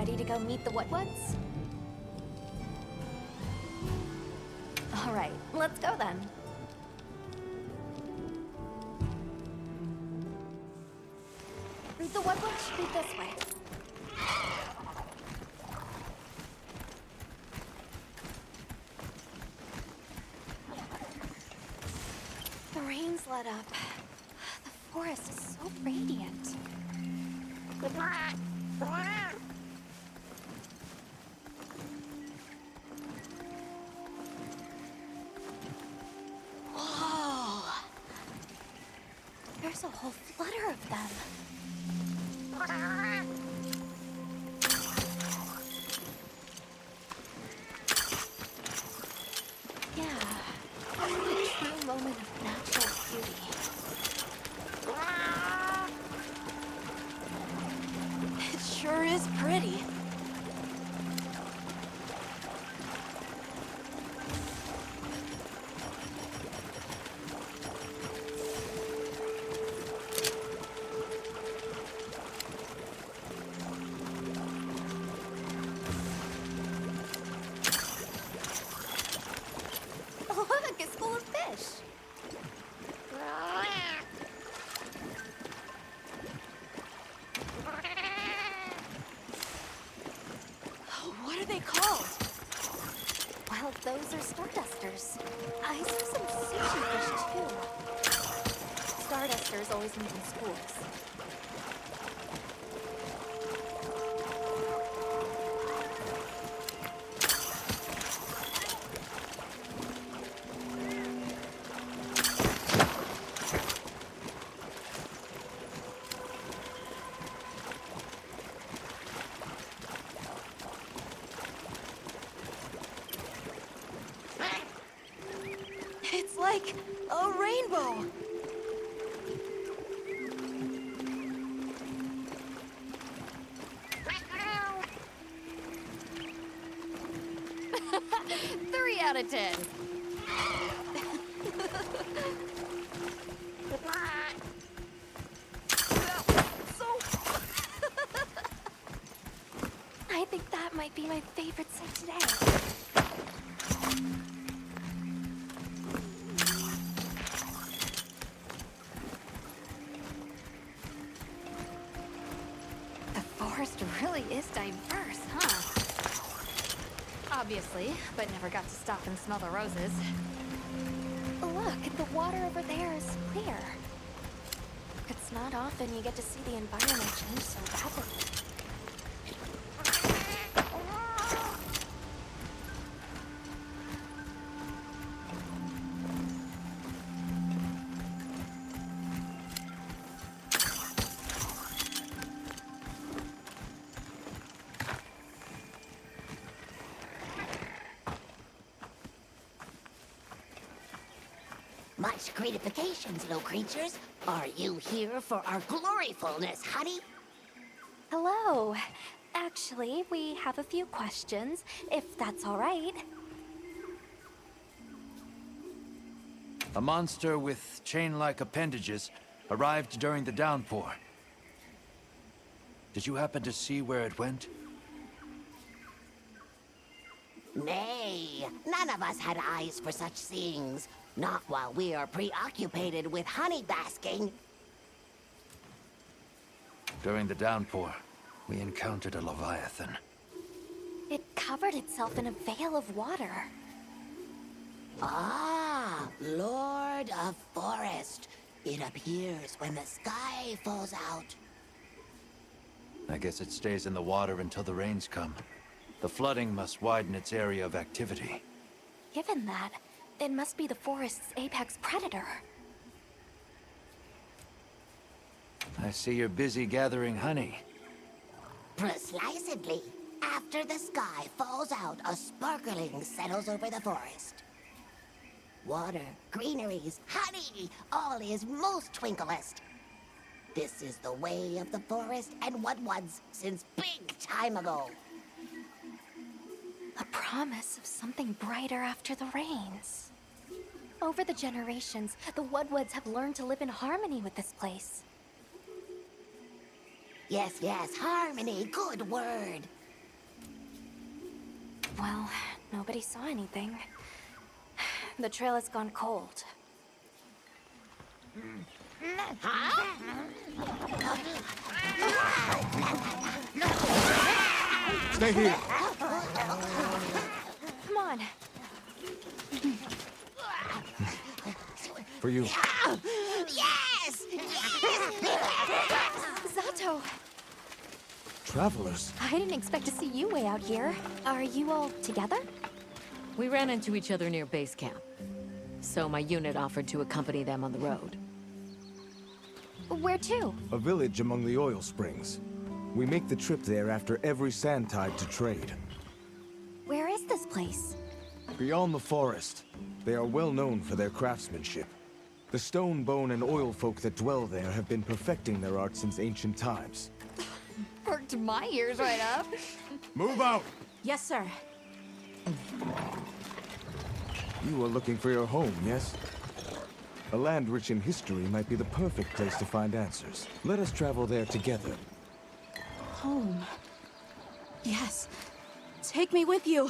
ready to go meet the Wudwuds? Alright, let's go then. The Wudwuds should be this way. The rain's let up. The forest is so radiant. Whoa! There's a whole flutter of them. Yeah, a true moment of natural beauty. It sure is pretty. Look, it's full of fish. What are they called? Well, those are stardusters. I saw some sushi fish too. Stardusters always meet in schools. It's like a rainbow. Three out of 10. I think that might be my favorite sight today. The forest really is diverse, huh? Obviously, but never got to stop and smell the roses. Look, the water over there is clear. It's not often you get to see the environment change so rapidly. Much gratifications, little creatures. Are you here for our gloryfulness, honey? Hello. Actually, we have a few questions, if that's all right. A monster with chain-like appendages arrived during the downpour. Did you happen to see where it went? Nay, none of us had eyes for such things. Not while we are preoccupied with honey basking. During the downpour, we encountered a leviathan. It covered itself in a veil of water. Ah, Lord of Forest. It appears when the sky falls out. I guess it stays in the water until the rains come. The flooding must widen its area of activity. Given that, it must be the forest's apex predator. I see you're busy gathering honey. Precisely. After the sky falls out, a sparkling settles over the forest. Water, greeneries, honey, all is most twinklest. This is the way of the forest and Wudwuds since big time ago. A promise of something brighter after the rains. Over the generations, the Wudwuds have learned to live in harmony with this place. Yes, harmony, good word. Well, nobody saw anything. The trail has gone cold. Stay here. Come on. For you. Yes! Zato! Travelers. I didn't expect to see you way out here. Are you all together? We ran into each other near base camp. So my unit offered to accompany them on the road. Where to? A village among the oil springs. We make the trip there after every sand tide to trade. Where is this place? Beyond the forest, they are well known for their craftsmanship. The stone, bone, and oil folk that dwell there have been perfecting their art since ancient times. Perked my ears right up. Move out! Yes, sir. You are looking for your home, yes? A land rich in history might be the perfect place to find answers. Let us travel there together. Home. Yes. Take me with you.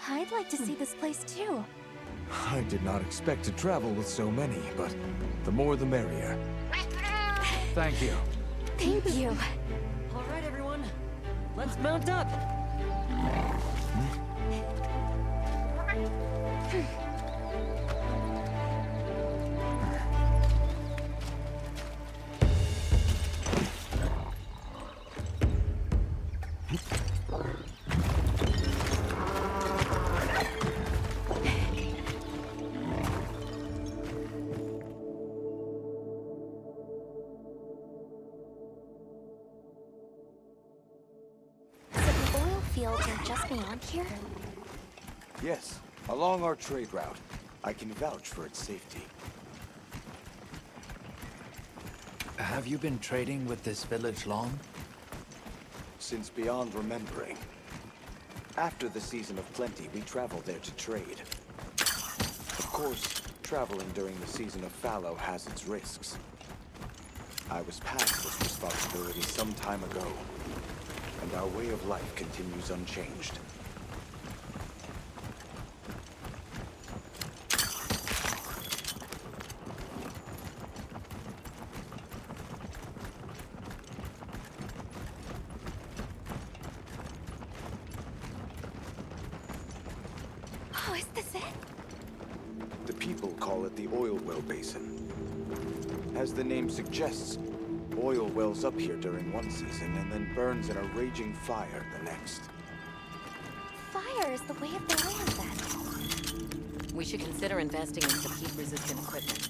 I'd like to see this place too. I did not expect to travel with so many, but the more the merrier. Thank you. Thank you. All right, everyone. Let's mount up. So the oil fields are just beyond here? Yes, along our trade route. I can vouch for its safety. Have you been trading with this village long? Since beyond remembering. After the season of plenty, we traveled there to trade. Of course, traveling during the season of fallow has its risks. I was past this responsibility some time ago, and our way of life continues unchanged. Oh, is this it? The people call it the oil well basin. As the name suggests, oil wells up here during one season and then burns in a raging fire the next. Fire is the way of the land then. We should consider investing in some heat-resistant equipment.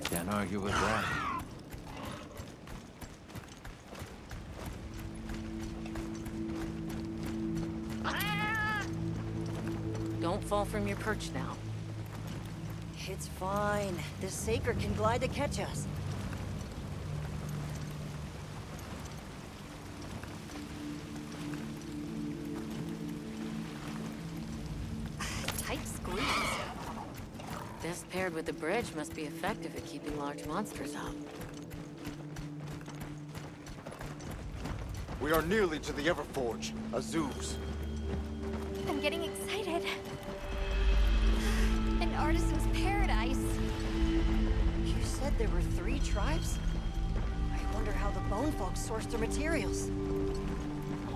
Can't argue with that. Don't fall from your perch now. It's fine. This Saker can glide to catch us. Tight squeeze. This paired with the bridge must be effective at keeping large monsters out. We are nearly to the Everforge, Azuz. I'm getting excited. An artisan's paradise. You said there were 3 tribes? I wonder how the bone folks source their materials.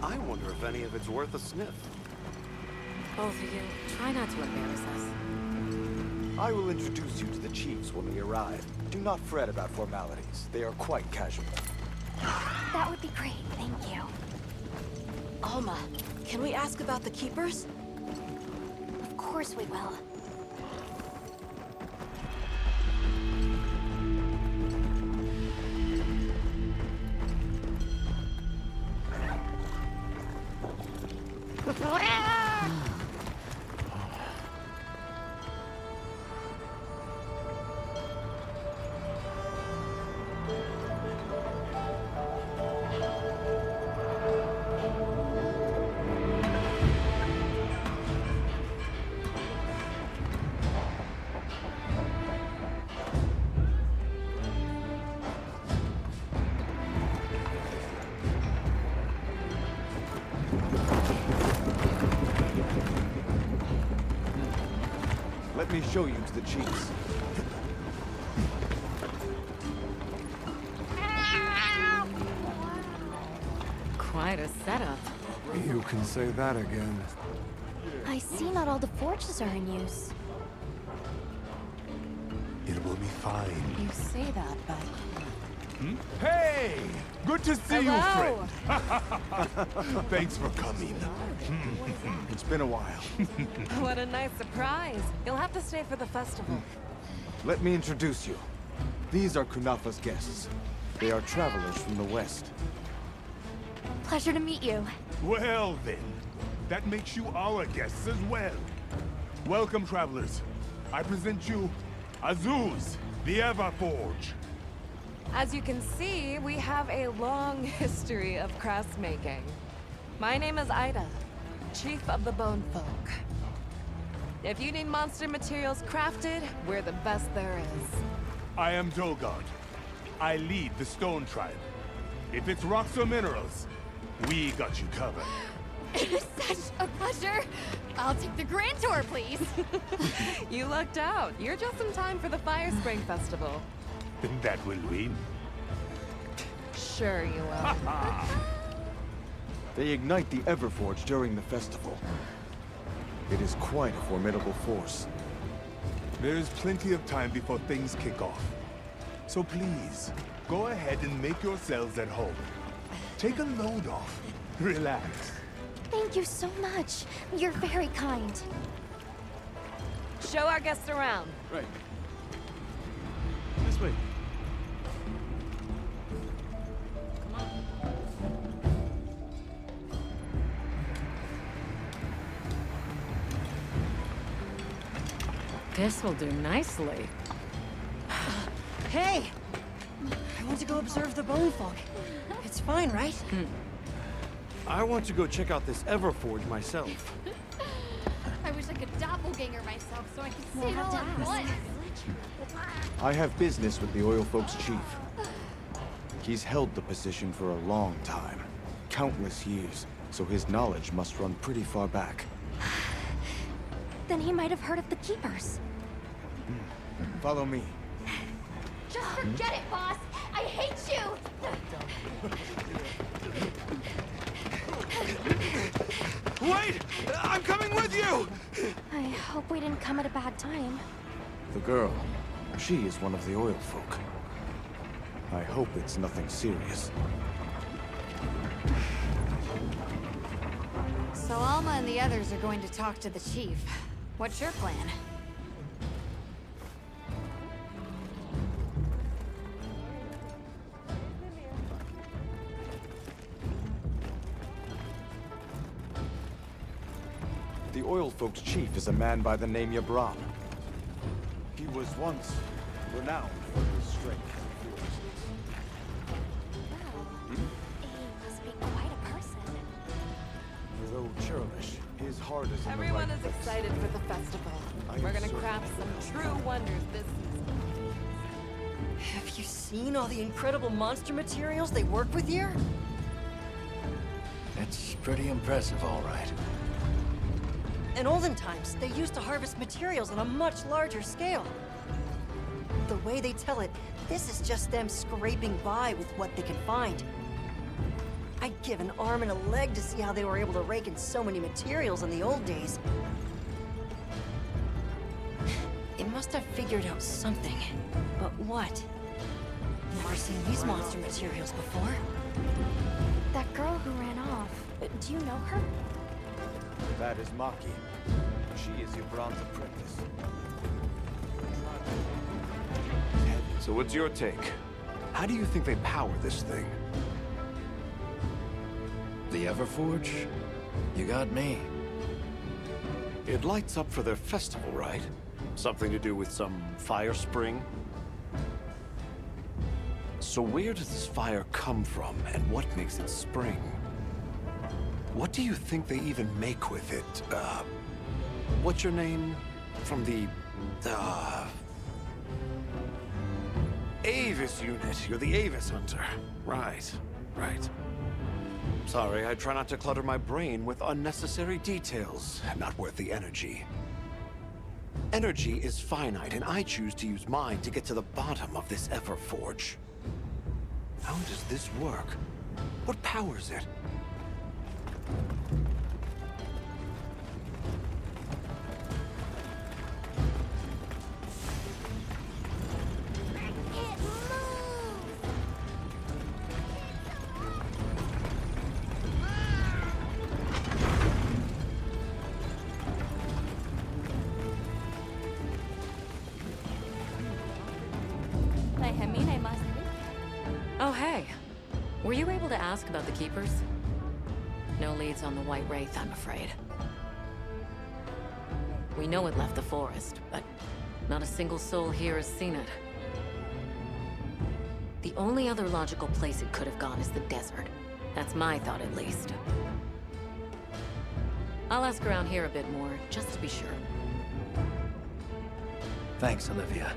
I wonder if any of it's worth a sniff. Both of you, try not to embarrass us. I will introduce you to the chiefs when we arrive. Do not fret about formalities. They are quite casual. That would be great, thank you. Alma, can we ask about the keepers? Of course we will. Let me show you to the chiefs. Quite a setup. You can say that again. I see not all the forges are in use. It will be fine. You say that, but... Hey! Good to see you, Hello. friend. Thanks for coming. It's been a while. What a nice surprise. You'll have to stay for the festival. Let me introduce you. These are Kunafa's guests. They are travelers from the west. Pleasure to meet you. Well then, that makes you our guests as well. Welcome, travelers. I present you Azuz, the Everforge. As you can see, we have a long history of crafts making. My name is Ida, Chief of the Bone Folk. If you need monster materials crafted, we're the best there is. I am Dolgard. I lead the Stone Tribe. If it's rocks or minerals, we got you covered. It is such a pleasure. I'll take the grand tour, please. You lucked out. You're just in time for the Fire Spring Festival. That will win. Sure you will. They ignite the Everforge during the festival. It is quite a formidable force. There is plenty of time before things kick off. So please, go ahead and make yourselves at home. Take a load off. Relax. Thank you so much. You're very kind. Show our guests around. Right. This way. This will do nicely. Hey! I want to go observe the bone folk. It's fine, right? I want to go check out this Everforge myself. I wish I could doppelganger myself so I could see We'll it have all to at ask. once. I have business with the Oil Folks' chief. He's held the position for a long time. Countless years, so his knowledge must run pretty far back. Then he might have heard of the Keepers. Follow me. Just forget it, boss. I hate you. Wait! I'm coming with you! I hope we didn't come at a bad time. The girl, she is one of the Oil Folk. I hope it's nothing serious. So Alma and the others are going to talk to the chief. What's your plan? The Oil Folks' chief is a man by the name Yabran. He was once renowned for his strength and fearlessness. Well, he must be quite a person. Though churlish, his heart is in Everyone the is right place. excited for the festival. We're gonna craft some true wonders this season. Have you seen all the incredible monster materials they work with here? It's pretty impressive, all right. In olden times, they used to harvest materials on a much larger scale. The way they tell it, this is just them scraping by with what they can find. I'd give an arm and a leg to see how they were able to rake in so many materials in the old days. It must have figured out something. But what? Never seen these monster materials before. That girl who ran off, do you know her? That is Maki. She is Yabran's apprentice. So what's your take? How do you think they power this thing? The Everforge? You got me. It lights up for their festival, right? Something to do with some fire spring? So where does this fire come from, and what makes it spring? What do you think they even make with it? What's your name? From the, Avis unit. You're the Avis hunter. Right, right. Sorry, I try not to clutter my brain with unnecessary details. Not worth the energy. Energy is finite, and I choose to use mine to get to the bottom of this Everforge. How does this work? What powers it? It moves! Oh, hey. Were you able to ask about the Keepers? No leads on the White Wraith, I'm afraid. We know it left the forest, but not a single soul here has seen it. The only other logical place it could have gone is the desert. That's my thought, at least. I'll ask around here a bit more, just to be sure. Thanks, Olivia.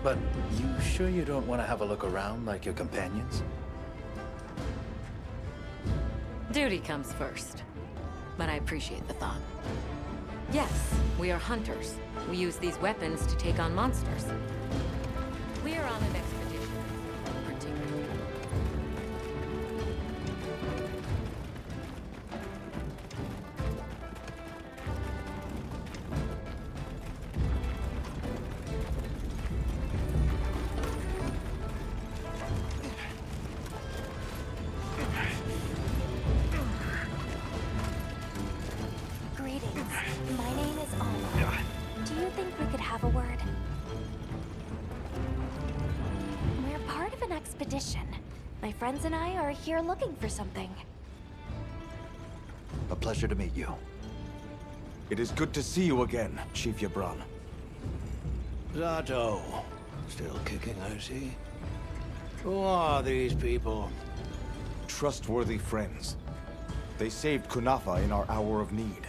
But you sure you don't want to have a look around like your companions? Duty comes first. But I appreciate the thought. Yes, we are hunters. We use these weapons to take on monsters. We are on an expedition. Particularly. Greetings. My name is Alma. Do you think we could have a word? We're part of an expedition. My friends and I are here looking for something. A pleasure to meet you. It is good to see you again, Chief Yabran. Zato. Still kicking, I see. Who are these people? Trustworthy friends. They saved Kunafa in our hour of need.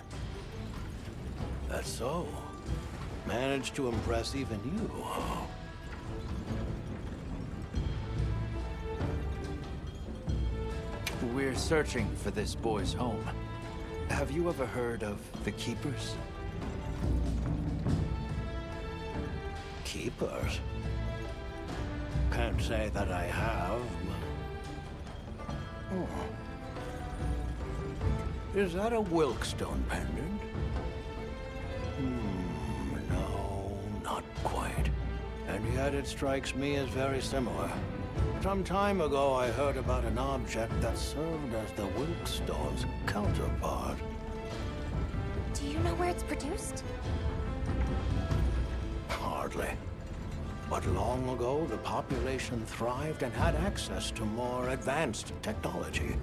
That's so. Managed to impress even you. We're searching for this boy's home. Have you ever heard of the Keepers? Keepers? Can't say that I have. Oh. Is that a Wilkstone pendant? No, not quite. And yet it strikes me as very similar. Some time ago I heard about an object that served as the Wilkstone's counterpart. Do you know where it's produced? Hardly. But long ago, the population thrived and had access to more advanced technology.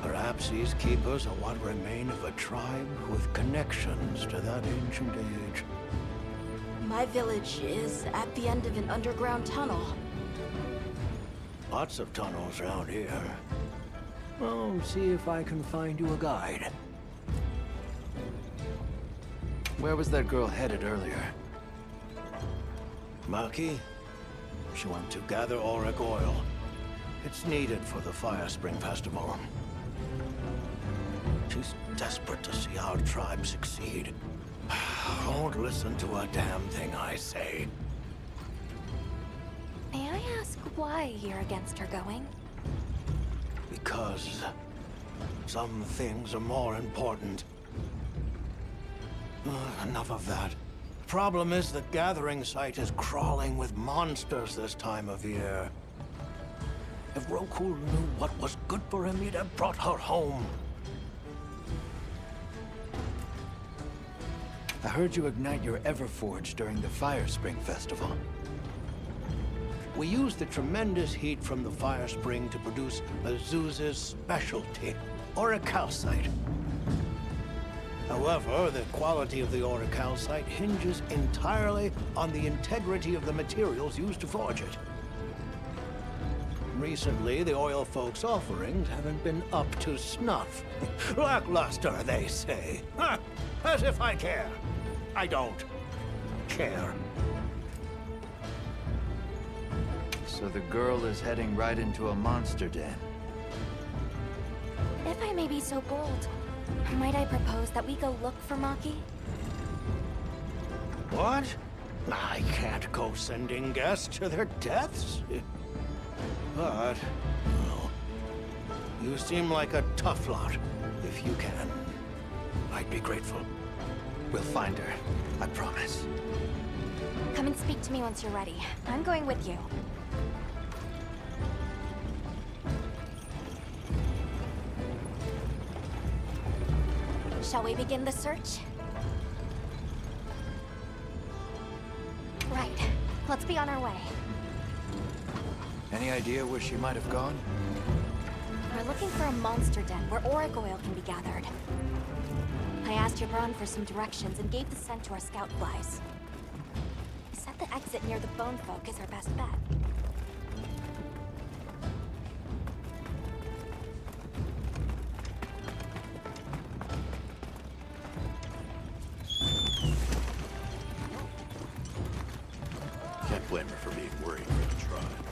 Perhaps these keepers are what remain of a tribe with connections to that ancient age. My village is at the end of an underground tunnel. Lots of tunnels around here. I'll see if I can find you a guide. Where was that girl headed earlier? Maki? She went to gather auric oil. It's needed for the Fire Spring Festival. She's desperate to see our tribe succeed. Won't listen to a damn thing I say. May I ask why you're against her going? Because some things are more important. Enough of that. Problem is the gathering site is crawling with monsters this time of year. If Roku knew what was good for him, he'd have brought her home. I heard you ignite your Everforge during the Fire Spring Festival. We used the tremendous heat from the fire spring to produce Azuz's specialty, auricalcite. However, the quality of the auricalcite hinges entirely on the integrity of the materials used to forge it. Recently, the oil folks' offerings haven't been up to snuff. Lackluster, they say. Huh, as if I care. I don't care. So the girl is heading right into a monster den. If I may be so bold, Might I propose that we go look for Maki? What? I can't go sending guests to their deaths. But, well, you seem like a tough lot. If you can, I'd be grateful. We'll find her, I promise. Come and speak to me once you're ready. I'm going with you. Shall we begin the search? Right. Let's be on our way. Any idea where she might have gone? We're looking for a monster den where auric oil can be gathered. I asked Yabran for some directions and gave the scent to our scout flies. He said the exit near the bone folk is our best bet. Can't blame her for being worried for the tribe.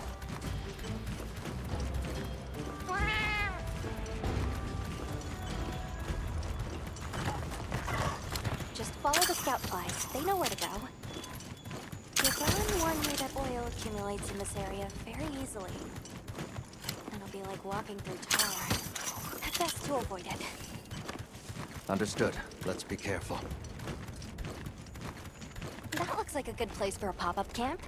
Just follow the scout flies. They know where to go. Yabran warned me that oil accumulates in this area very easily. It'll be like walking through tar. Best to avoid it. Understood. Let's be careful. That looks like a good place for a pop-up camp.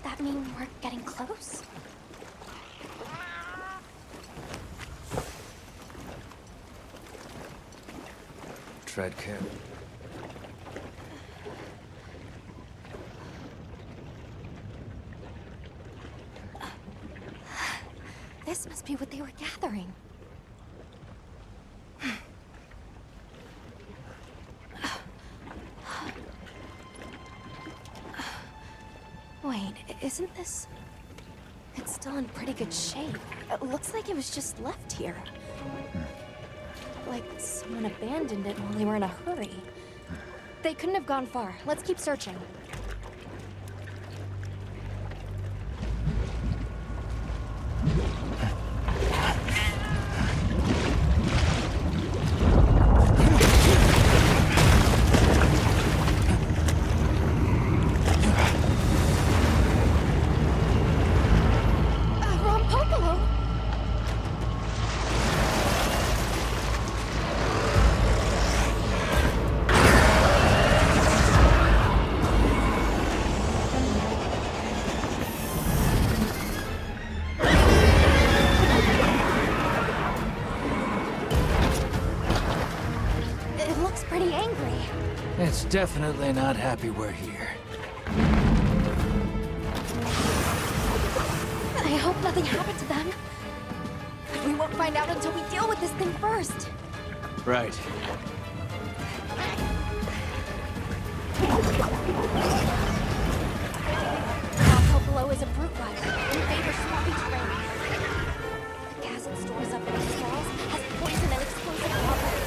That mean we're getting close? Tread carefully. This must be what they were gathering. Wait, isn't this... It's still in pretty good shape. It looks like it was just left here. Like someone abandoned it while they were in a hurry. They couldn't have gone far. Let's keep searching. Rompopolo! It looks pretty angry. It's definitely not happy we're here. I hope nothing happened to them. But we won't find out until we deal with this thing first. Right. Rompopolo is a brute rider and favors swampy terrain. The gas it stores up in its cells has poison and explosive properties.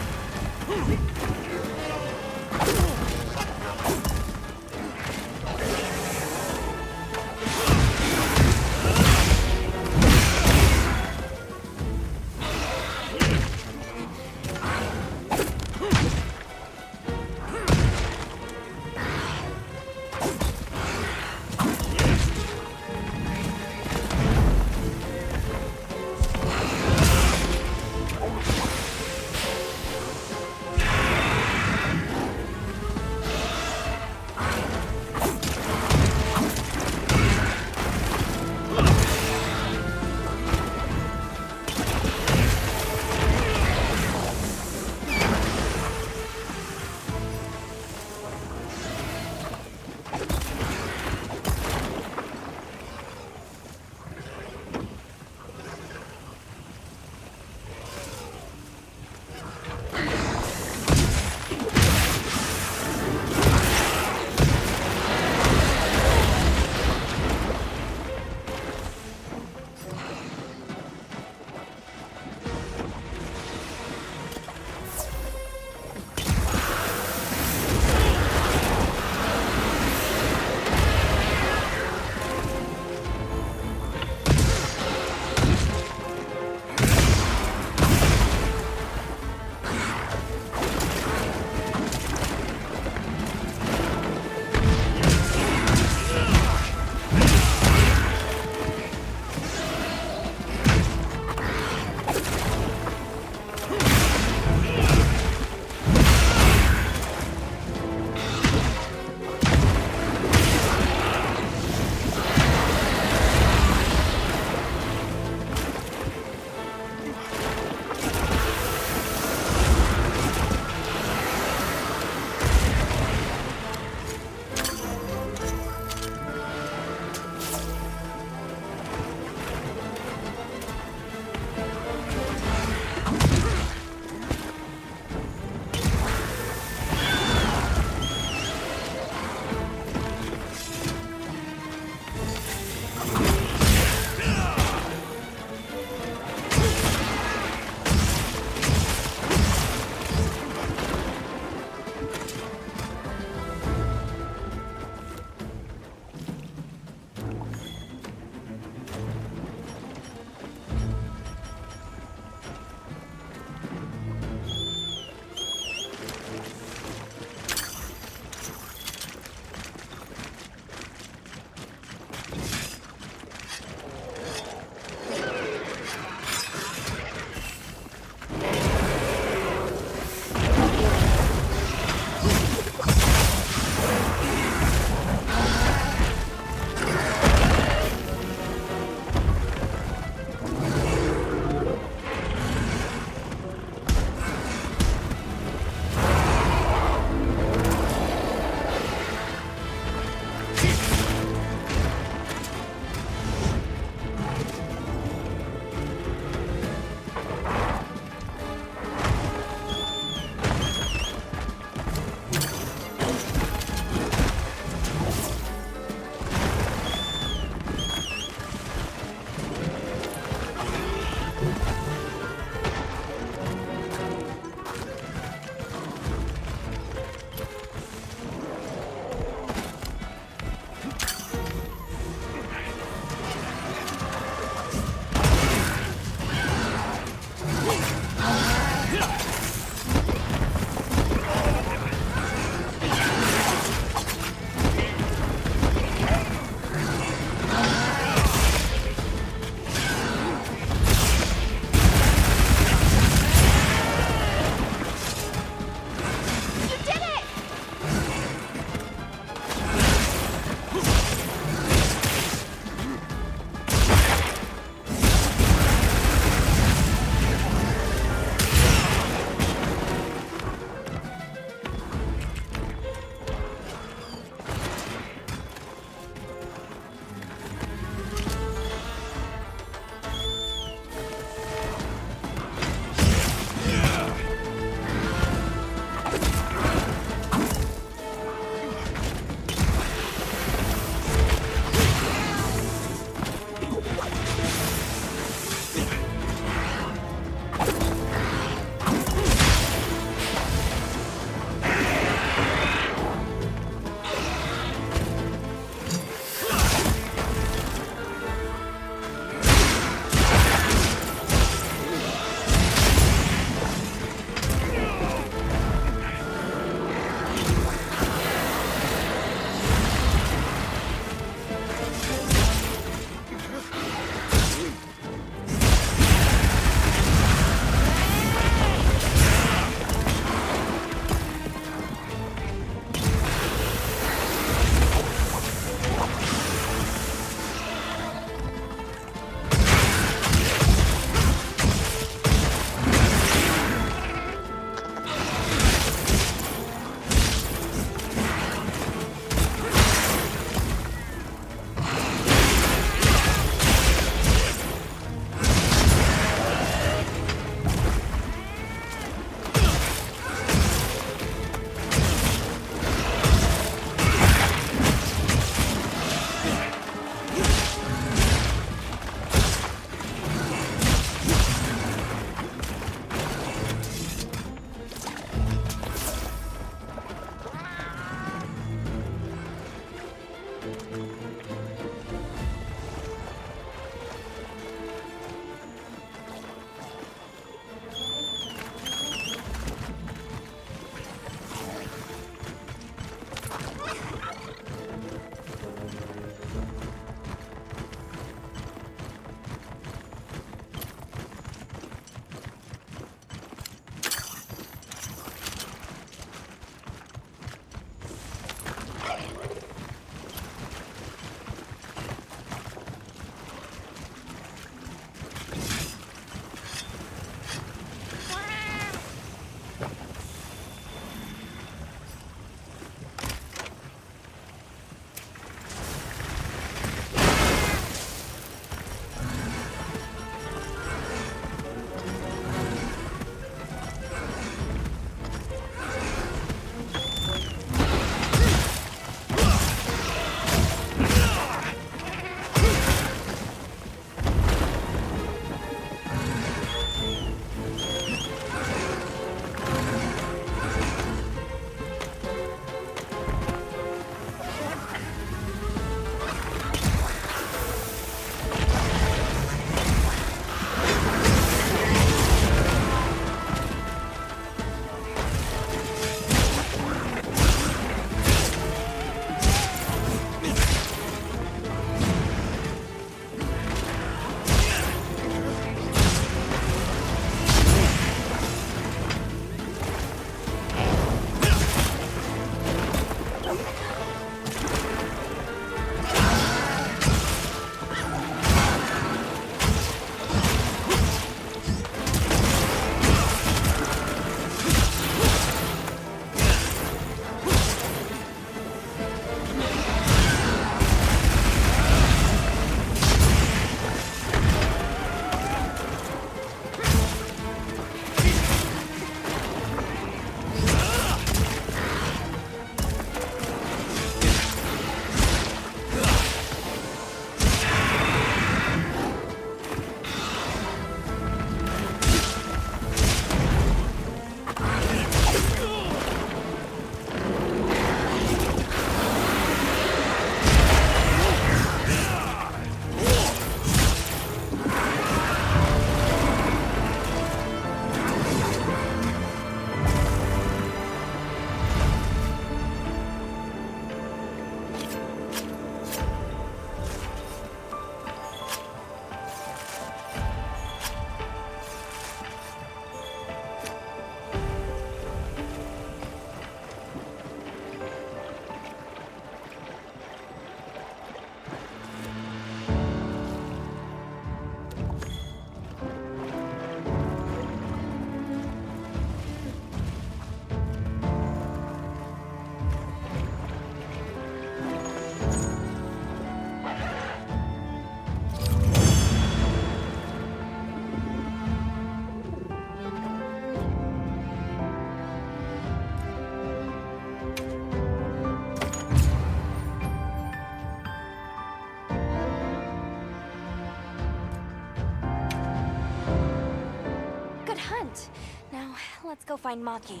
front. Now, let's go find Maki.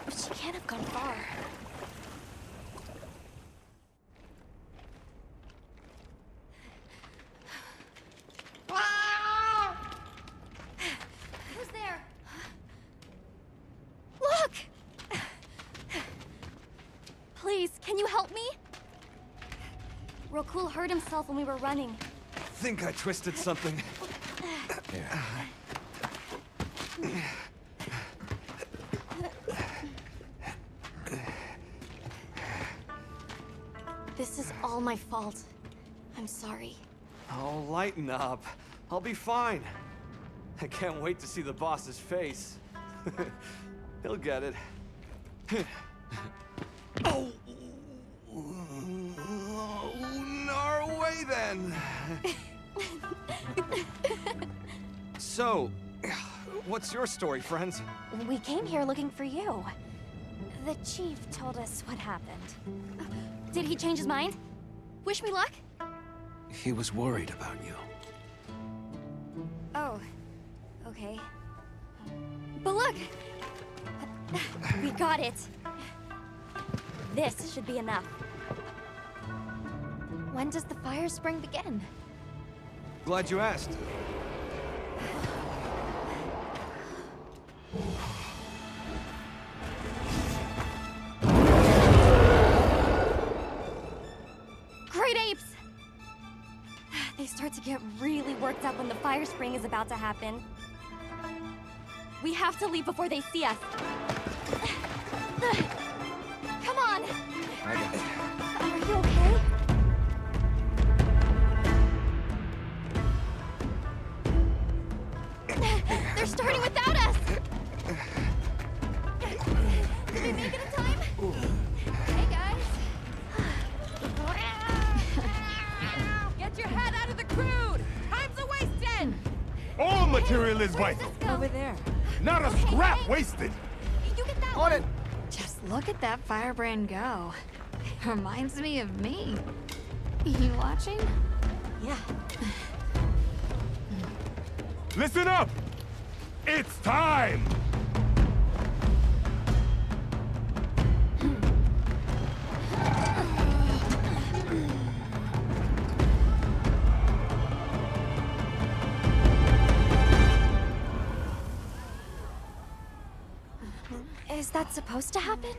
But she can't have gone far. Who's there? Look! Please, can you help me? Rokul hurt himself when we were running. Think I twisted something. This is all my fault. I'm sorry. Oh, lighten up. I'll be fine. I can't wait to see the boss's face. He'll get it. Oh! No way then! So, what's your story, friends? We came here looking for you. The chief told us what happened. Did he change his mind? Wish me luck? He was worried about you. Oh, okay. But look! We got it. This should be enough. When does the fire spring begin? Glad you asked. Great apes! They start to get really worked up when the fire spring is about to happen. We have to leave before they see us. Come on! I got it. Are you okay? They're starting without us! Did we make it in time? Hey, guys! Get your head out of the crude! Time's a-wasting! All material is vital. Over there. Not a scrap wasted. You get that On one. it! Just look at that firebrand go. Reminds me of me. You watching? Yeah. Listen up! It's time! Is that supposed to happen?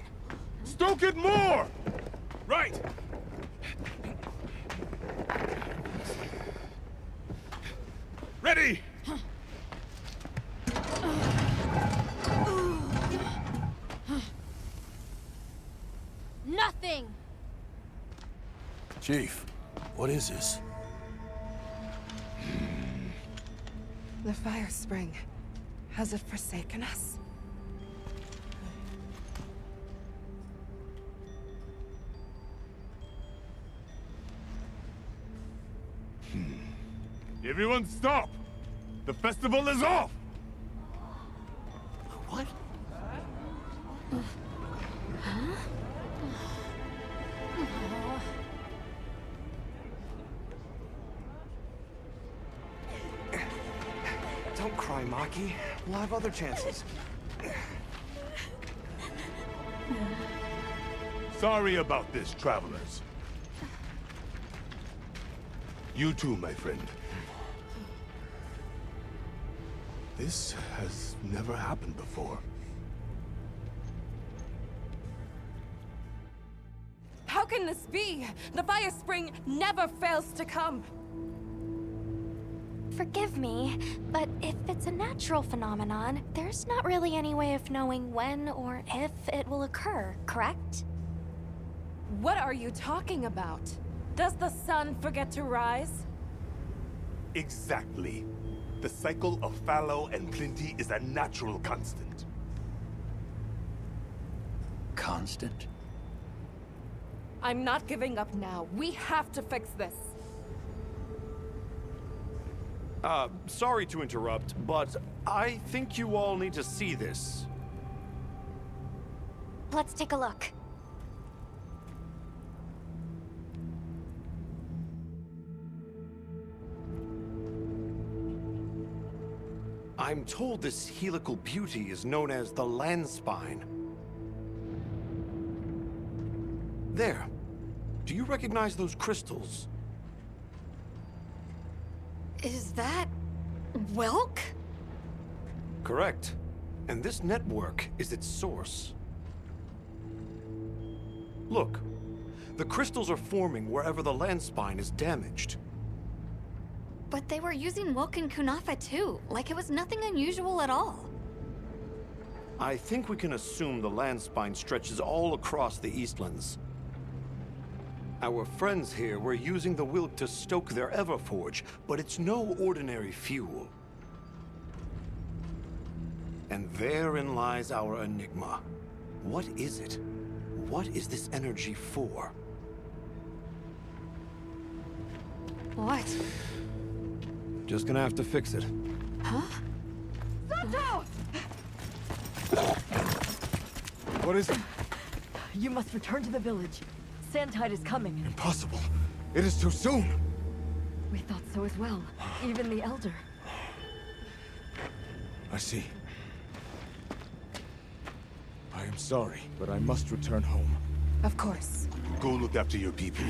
Stoke it more! Right! Ready! Nothing! Chief, what is this? The fire spring. Has it forsaken us? Everyone stop! The festival is off! What? Don't cry, Maki. We'll have other chances. Sorry about this, travelers. You too, my friend. This has never happened before. How can this be? The fire spring never fails to come. Forgive me, but if it's a natural phenomenon, there's not really any way of knowing when or if it will occur, correct? What are you talking about? Does the sun forget to rise? Exactly. The cycle of fallow and plenty is a natural constant. Constant? I'm not giving up now. We have to fix this. Sorry to interrupt, but I think you all need to see this. Let's take a look. I'm told this helical beauty is known as the land spine. There. Do you recognize those crystals? Is that... Welk? Correct. And this network is its source. Look. The crystals are forming wherever the land spine is damaged. But they were using Welk and Kunafa too, like it was nothing unusual at all. I think we can assume the land spine stretches all across the Eastlands. Our friends here were using the Wilk to stoke their Everforge, but it's no ordinary fuel. And therein lies our enigma. What is it? What is this energy for? What? Just gonna have to fix it. Huh? Santo! What is it? You must return to the village. Sandtide is coming. Impossible. It is too soon. We thought so as well. Even the Elder. I see. I am sorry, but I must return home. Of course. Go look after your people.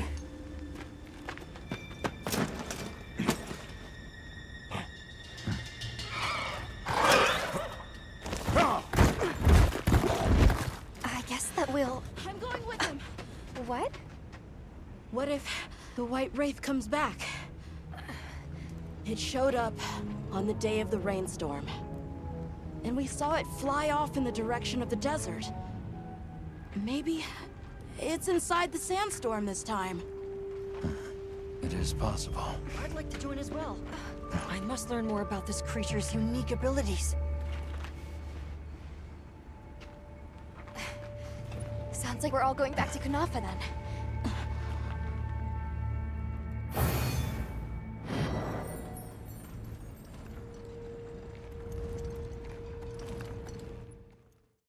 I guess that we'll... I'm going with him. What? What if the White Wraith comes back? It showed up on the day of the rainstorm. And we saw it fly off in the direction of the desert. Maybe it's inside the sandstorm this time. It is possible. I'd like to join as well. I must learn more about this creature's unique abilities. Sounds like we're all going back to Kunafa then.